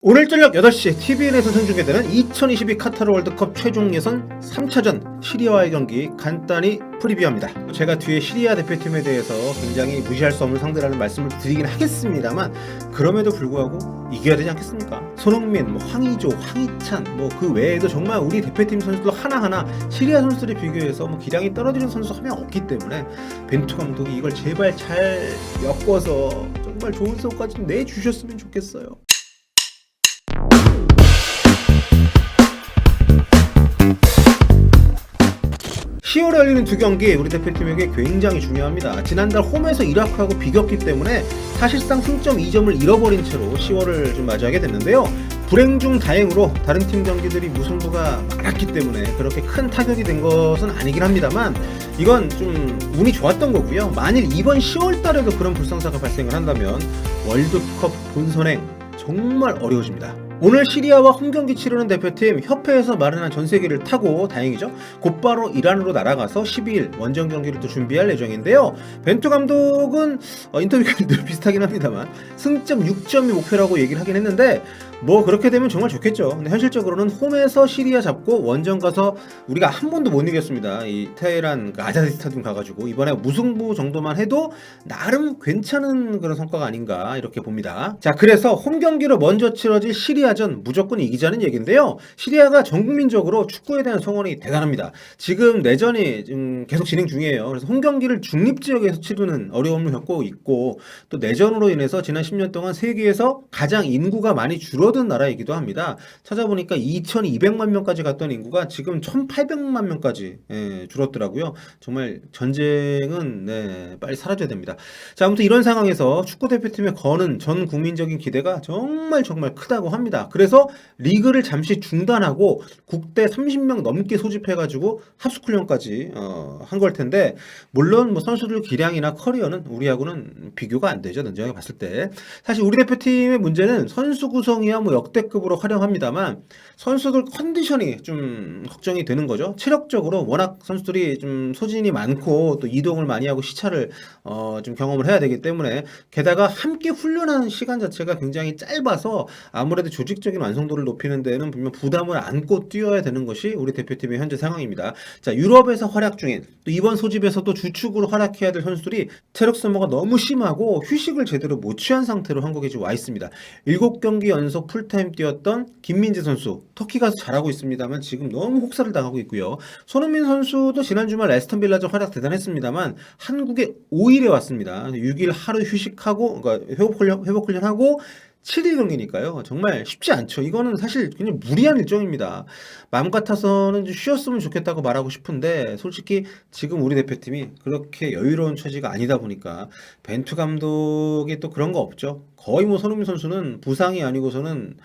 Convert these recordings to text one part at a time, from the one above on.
오늘 저녁 8시 TVN에서 생중계되는 2022 카타르 월드컵 최종 예선 3차전 시리아와의 경기 간단히 프리뷰합니다. 제가 뒤에 시리아 대표팀에 대해서 굉장히 무시할 수 없는 상대라는 말씀을 드리긴 하겠습니다만 그럼에도 불구하고 이겨야 되지 않겠습니까? 손흥민, 황의조, 황희찬 그 외에도 정말 우리 대표팀 선수들 하나하나 시리아 선수들에 비교해서 기량이 떨어지는 선수 한 명 없기 때문에 벤투 감독이 이걸 제발 잘 엮어서 정말 좋은 성과까지 좀 내주셨으면 좋겠어요. 10월에 열리는 두 경기 우리 대표팀에게 굉장히 중요합니다. 지난달 홈에서 이라크하고 비겼기 때문에 사실상 승점 2점을 잃어버린 채로 10월을 좀 맞이하게 됐는데요. 불행 중 다행으로 다른 팀 경기들이 무승부가 많았기 때문에 그렇게 큰 타격이 된 것은 아니긴 합니다만 이건 좀 운이 좋았던 거고요. 만일 이번 10월 달에도 그런 불상사가 발생을 한다면 월드컵 본선행 정말 어려워집니다. 오늘 시리아와 홈경기 치르는 대표팀 협회에서 마련한 전세기를 타고 다행이죠. 곧바로 이란으로 날아가서 12일 원정 경기를 또 준비할 예정인데요. 벤투 감독은 인터뷰가 늘 비슷하긴 합니다만 승점 6점이 목표라고 얘기를 하긴 했는데 그렇게 되면 정말 좋겠죠. 근데 현실적으로는 홈에서 시리아 잡고 원정 가서 우리가 한 번도 못 이겼습니다. 이 테헤란 아자디 스타디움 가가지고 이번에 무승부 정도만 해도 나름 괜찮은 그런 성과가 아닌가 이렇게 봅니다. 자, 그래서 홈 경기로 먼저 치러질 시리아전 무조건 이기자는 얘기인데요. 시리아가 전국민적으로 축구에 대한 성원이 대단합니다. 지금 내전이 계속 진행 중이에요. 그래서 홈 경기를 중립지역에서 치르는 어려움을 겪고 있고 또 내전으로 인해서 지난 10년 동안 세계에서 가장 인구가 많이 줄어든 나라이기도 합니다. 찾아보니까 2200만 명까지 갔던 인구가 지금 1800만 명까지 줄었더라고요. 정말 전쟁은 빨리 사라져야 됩니다. 자, 아무튼 이런 상황에서 축구대표팀에 거는 전 국민적인 기대가 정말 크다고 합니다. 그래서 리그를 잠시 중단하고 국대 30명 넘게 소집해가지고 합숙훈련까지 한 걸 텐데 물론 선수들 기량이나 커리어는 우리하고는 비교가 안 되죠. 냉정하게 봤을 때. 사실 우리 대표팀의 문제는 선수 구성이야 역대급으로 화려합니다만 선수들 컨디션이 좀 걱정이 되는 거죠. 체력적으로 워낙 선수들이 좀 소진이 많고 또 이동을 많이 하고 시차를 좀 경험을 해야 되기 때문에 게다가 함께 훈련하는 시간 자체가 굉장히 짧아서 아무래도 조직적인 완성도를 높이는 데는 분명 부담을 안고 뛰어야 되는 것이 우리 대표팀의 현재 상황입니다. 자, 유럽에서 활약 중인 또 이번 소집에서도 주축으로 활약해야 될 선수들이 체력 소모가 너무 심하고 휴식을 제대로 못 취한 상태로 한국에 지금 와 있습니다. 7경기 연속 풀타임 뛰었던 김민재 선수 터키 가서 잘하고 있습니다만 지금 너무 혹사를 당하고 있고요. 손흥민 선수도 지난 주말 에스턴 빌라전 활약 대단했습니다만 한국에 5일에 왔습니다. 6일 하루 휴식하고 그러니까 회복 훈련하고 7일 경기니까요. 정말 쉽지 않죠. 이거는 사실 굉장히 무리한 일정입니다. 마음 같아서는 좀 쉬었으면 좋겠다고 말하고 싶은데 솔직히 지금 우리 대표팀이 그렇게 여유로운 처지가 아니다 보니까 벤투 감독이 또 그런 거 없죠. 거의 손흥민 선수는 부상이 아니고서는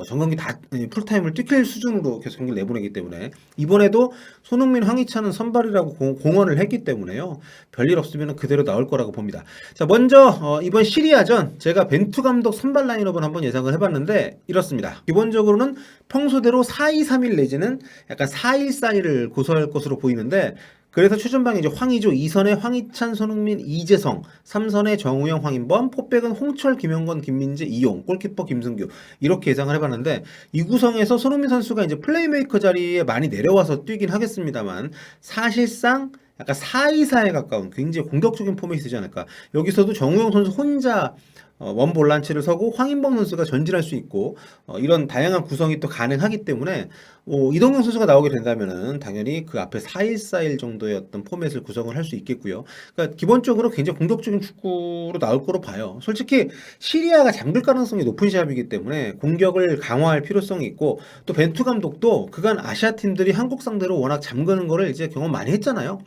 전경기 다 풀타임을 뛰킬 수준으로 계속 경기를 내보내기 때문에 이번에도 손흥민, 황희찬은 선발이라고 공언을 했기 때문에요. 별일 없으면 그대로 나올 거라고 봅니다. 자, 먼저 이번 시리아전 제가 벤투 감독 선발 라인업을 한번 예상을 해봤는데 이렇습니다. 기본적으로는 평소대로 4-2-3-1 내지는 약간 4-1-4-1을 고수할 것으로 보이는데 그래서 최전방에 이제 황의조, 2선에 황희찬, 손흥민, 이재성, 3선에 정우영, 황인범, 포백은 홍철, 김영건, 김민재, 이용, 골키퍼 김승규 이렇게 예상을 해봤는데 이 구성에서 손흥민 선수가 이제 플레이메이커 자리에 많이 내려와서 뛰긴 하겠습니다만 사실상 약간 4-2-4에 가까운 굉장히 공격적인 포맷이 되지 않을까. 여기서도 정우영 선수 혼자 원볼란치를 서고 황인범 선수가 전진할 수 있고 이런 다양한 구성이 또 가능하기 때문에 이동경 선수가 나오게 된다면은 당연히 그 앞에 4-1-4-1 정도의 어떤 포맷을 구성을 할 수 있겠고요. 그러니까 기본적으로 굉장히 공격적인 축구로 나올 거로 봐요. 솔직히 시리아가 잠글 가능성이 높은 시합이기 때문에 공격을 강화할 필요성이 있고 또 벤투 감독도 그간 아시아 팀들이 한국 상대로 워낙 잠그는 거를 이제 경험 많이 했잖아요.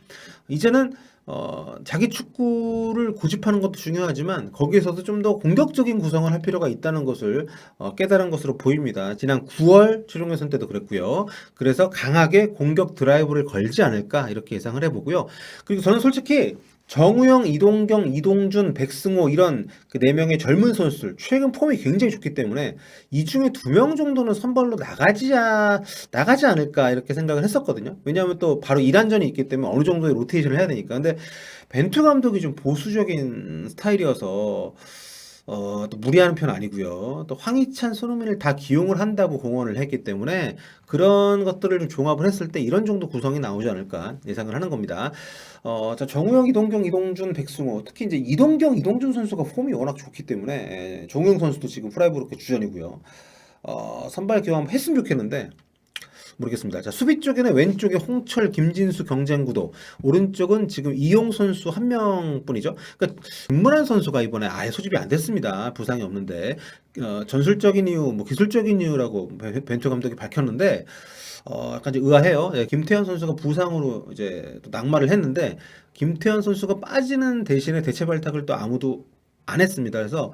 이제는 자기 축구를 고집하는 것도 중요하지만 거기에서도 좀 더 공격적인 구성을 할 필요가 있다는 것을 깨달은 것으로 보입니다. 지난 9월 최종 예선 때도 그랬고요. 그래서 강하게 공격 드라이브를 걸지 않을까 이렇게 예상을 해보고요. 그리고 저는 솔직히 정우영, 이동경, 이동준, 백승호 이런 그 4명의 젊은 선수들 최근 폼이 굉장히 좋기 때문에 이 중에 2명 정도는 선발로 나가지 않을까 이렇게 생각을 했었거든요. 왜냐하면 또 바로 이란전이 있기 때문에 어느 정도의 로테이션을 해야 되니까. 근데 벤투 감독이 좀 보수적인 스타일이어서 또 무리하는 편 아니고요. 또 황희찬, 손흥민을 다 기용을 한다고 공언을 했기 때문에 그런 것들을 좀 종합을 했을 때 이런 정도 구성이 나오지 않을까 예상을 하는 겁니다. 자, 정우영, 이동경, 이동준, 백승호, 특히 이제 이동경, 이동준 선수가 폼이 워낙 좋기 때문에 정우영 선수도 지금 프라이브로크 주전이고요. 선발 교환 했으면 좋겠는데 모르겠습니다. 자, 수비 쪽에는 왼쪽에 홍철, 김진수 경쟁구도, 오른쪽은 지금 이용 선수 한 명뿐이죠. 그러니까 김문환 선수가 이번에 아예 소집이 안 됐습니다. 부상이 없는데 전술적인 이유, 뭐 기술적인 이유라고 벤투 감독이 밝혔는데 약간 이제 의아해요. 예, 김태현 선수가 부상으로 이제 또 낙마를 했는데 김태현 선수가 빠지는 대신에 대체 발탁을 또 아무도 안 했습니다. 그래서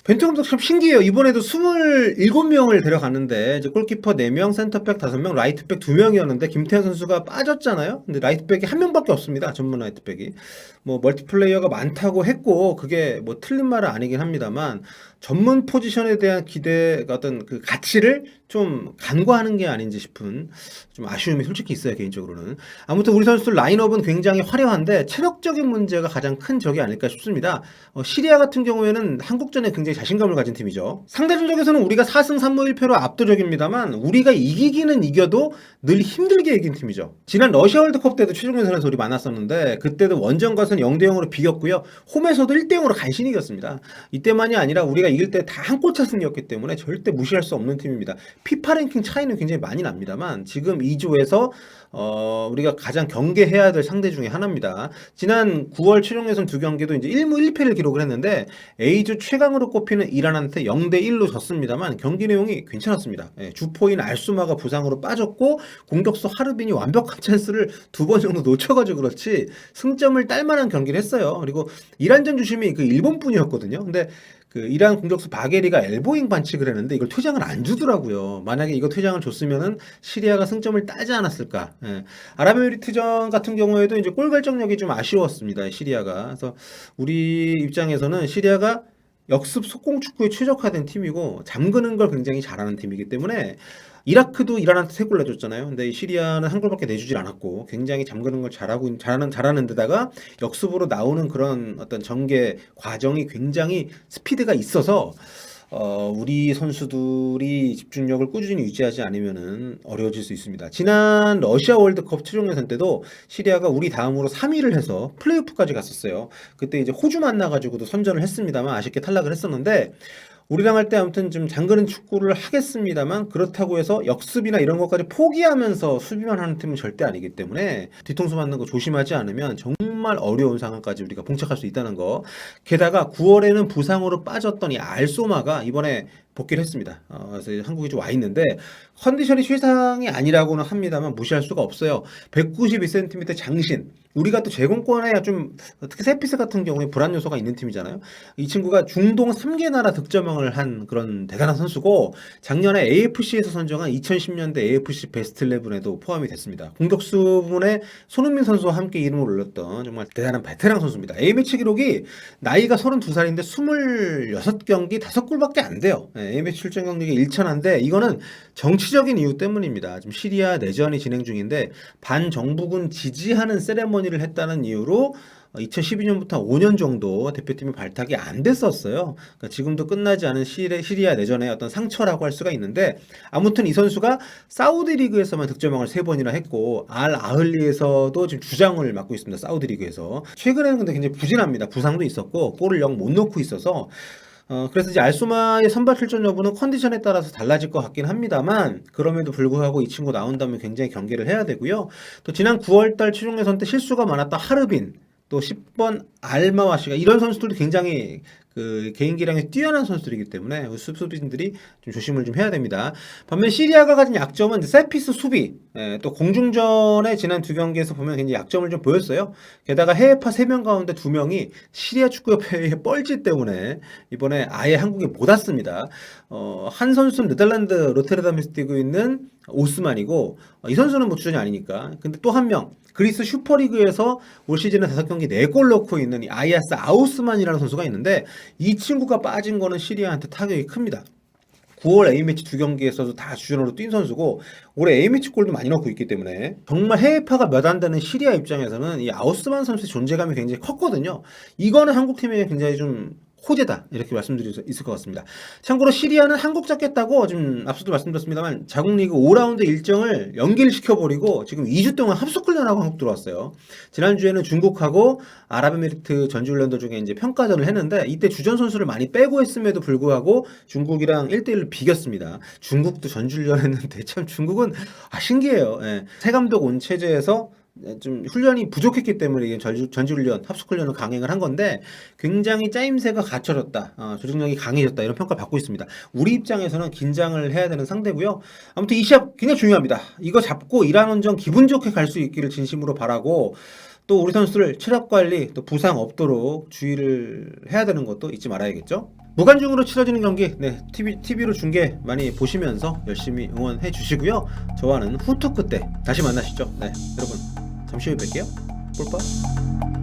벤투 감독 참 신기해요. 이번에도 27명을 데려갔는데 이제 골키퍼 4명, 센터백 5명, 라이트백 2명이었는데 김태현 선수가 빠졌잖아요. 근데 라이트백이 한 명밖에 없습니다. 전문 라이트백이. 뭐 멀티플레이어가 많다고 했고 그게 뭐 틀린 말은 아니긴 합니다만 전문 포지션에 대한 기대가 어떤 그 가치를 좀 간과하는 게 아닌지 싶은 좀 아쉬움이 솔직히 있어요, 개인적으로는. 아무튼 우리 선수들 라인업은 굉장히 화려한데 체력적인 문제가 가장 큰 적이 아닐까 싶습니다. 시리아 같은 경우에는 한국전에 굉장히 자신감을 가진 팀이죠. 상대 전적에서는 우리가 4승 3무 1패로 압도적입니다만 우리가 이기기는 이겨도 늘 힘들게 이긴 팀이죠. 지난 러시아 월드컵 때도 최종 예선에서 우리 만났었는데 그때도 원정 가서는 0대0으로 비겼고요. 홈에서도 1대0으로 간신히 이겼습니다. 이때만이 아니라 우리가 이길 때 다 한 골차 승이었기 때문에 절대 무시할 수 없는 팀입니다. 피파 랭킹 차이는 굉장히 많이 납니다만 지금 2조에서 우리가 가장 경계해야 될 상대 중에 하나입니다. 지난 9월 최종 예선 2경기도 이제 1무 1패를 기록을 했는데 A조 최강으로 꼽히는 이란한테 0대1로 졌습니다만 경기 내용이 괜찮았습니다. 주포인 알수마가 부상으로 빠졌고 공격수 하르빈이 완벽한 찬스를 2번 정도 놓쳐가지고 그렇지 승점을 딸 만한 경기를 했어요. 그리고 이란전 주심이 그 일본분이었거든요. 근데 그 이란 공격수 바게리가 엘보잉 반칙을 했는데 이걸 퇴장을 안 주더라고요. 만약에 이거 퇴장을 줬으면은 시리아가 승점을 따지 않았을까. 아랍에미리트전 같은 경우에도 이제 골 결정력이 좀 아쉬웠습니다. 시리아가. 그래서 우리 입장에서는 시리아가 역습 속공 축구에 최적화된 팀이고 잠그는 걸 굉장히 잘하는 팀이기 때문에 이라크도 이란한테 3골 내줬잖아요. 근데 시리아는 한 골밖에 내주질 않았고 굉장히 잠그는 걸 잘하는 데다가 역습으로 나오는 그런 어떤 전개 과정이 굉장히 스피드가 있어서 우리 선수들이 집중력을 꾸준히 유지하지 않으면은 어려워질 수 있습니다. 지난 러시아 월드컵 최종 예선 때도 시리아가 우리 다음으로 3위를 해서 플레이오프까지 갔었어요. 그때 이제 호주 만나가지고도 선전을 했습니다만 아쉽게 탈락을 했었는데 우리랑 할 때 아무튼 좀 장그는 축구를 하겠습니다만 그렇다고 해서 역습이나 이런 것까지 포기하면서 수비만 하는 팀은 절대 아니기 때문에 뒤통수 맞는 거 조심하지 않으면 정말 어려운 상황까지 우리가 봉착할 수 있다는 거. 게다가 9월에는 부상으로 빠졌던 이 알소마가 이번에 복귀를 했습니다. 그래서 한국에 좀 와 있는데 컨디션이 최상이 아니라고는 합니다만 무시할 수가 없어요. 192cm 장신. 우리가 또 제공권에 좀 특히 세피스 같은 경우에 불안 요소가 있는 팀이잖아요. 이 친구가 중동 3개 나라 득점왕을 한 그런 대단한 선수고 작년에 AFC에서 선정한 2010년대 AFC 베스트 11에도 포함이 됐습니다. 공격수 부분에 손흥민 선수와 함께 이름을 올렸던 정말 대단한 베테랑 선수입니다. A매치 기록이 나이가 32살인데 26경기 5골밖에 안 돼요. A매치 출전 경력이 1천한데 이거는 정치적인 이유 때문입니다. 지금 시리아 내전이 진행 중인데 반정부군 지지하는 세레머니를 했다는 이유로 2012년부터 5년 정도 대표팀이 발탁이 안 됐었어요. 그러니까 지금도 끝나지 않은 시리아 내전의 어떤 상처라고 할 수가 있는데 아무튼 이 선수가 사우디 리그에서만 득점왕을 3번이나 했고 알 아흘리에서도 지금 주장을 맡고 있습니다. 사우디 리그에서. 최근에는 근데 굉장히 부진합니다. 부상도 있었고 골을 영 못 넣고 있어서 그래서 이제 알소마의 선발 출전 여부는 컨디션에 따라서 달라질 것 같긴 합니다만 그럼에도 불구하고 이 친구 나온다면 굉장히 경계를 해야 되고요. 또 지난 9월달 최종 예선 때 실수가 많았던 하르빈 또 10번 알마와시가 이런 선수들도 굉장히 그 개인 기량이 뛰어난 선수들이기 때문에 수비진들이 좀 조심을 좀 해야 됩니다. 반면 시리아가 가진 약점은 세피스 수비, 또 공중전에 지난 2경기에서 보면 굉장히 약점을 좀 보였어요. 게다가 해외파 3명 가운데 2명이 시리아 축구협회의 뻘짓 때문에 이번에 아예 한국에 못 왔습니다. 한 선수는 네덜란드 로테르담에서 뛰고 있는 오스만이고 이 선수는 뭐 주전이 아니니까. 근데 또 한 명 그리스 슈퍼리그에서 올 시즌에 5경기 4골 넣고 있는 이 아이아스 아우스만이라는 선수가 있는데 이 친구가 빠진 거는 시리아한테 타격이 큽니다. 9월 A매치 2경기에서도 다 주전으로 뛴 선수고 올해 A매치 골도 많이 넣고 있기 때문에 정말 해외파가 몇 안 되는 시리아 입장에서는 이 아우스만 선수의 존재감이 굉장히 컸거든요. 이거는 한국팀에 굉장히 좀 호재다 이렇게 말씀드릴 수 있을 것 같습니다. 참고로 시리아는 한국 잡겠다고 지금 앞서도 말씀드렸습니다만 자국 리그 5라운드 일정을 연기시켜버리고 지금 2주 동안 합숙훈련하고 한국 들어왔어요. 지난주에는 중국하고 아랍에미리트 전지훈련도 중에 이제 평가전을 했는데 이때 주전 선수를 많이 빼고 했음에도 불구하고 중국이랑 1대1로 비겼습니다. 중국도 전지훈련 했는데 참 중국은 신기해요. 예. 새 감독 온 체제에서 좀 훈련이 부족했기 때문에 이게 전지훈련, 합숙훈련을 강행을 한 건데 굉장히 짜임새가 갖춰졌다, 조직력이 강해졌다 이런 평가를 받고 있습니다. 우리 입장에서는 긴장을 해야 되는 상대고요. 아무튼 이 시합 굉장히 중요합니다. 이거 잡고 이란원전 기분 좋게 갈 수 있기를 진심으로 바라고 또 우리 선수들 체력 관리 또 부상 없도록 주의를 해야 되는 것도 잊지 말아야겠죠. 무관중으로 치러지는 경기 TV로 중계 많이 보시면서 열심히 응원해 주시고요. 저와는 후토크 때 다시 만나시죠. 네, 여러분 잠시 후에 뵐게요. 볼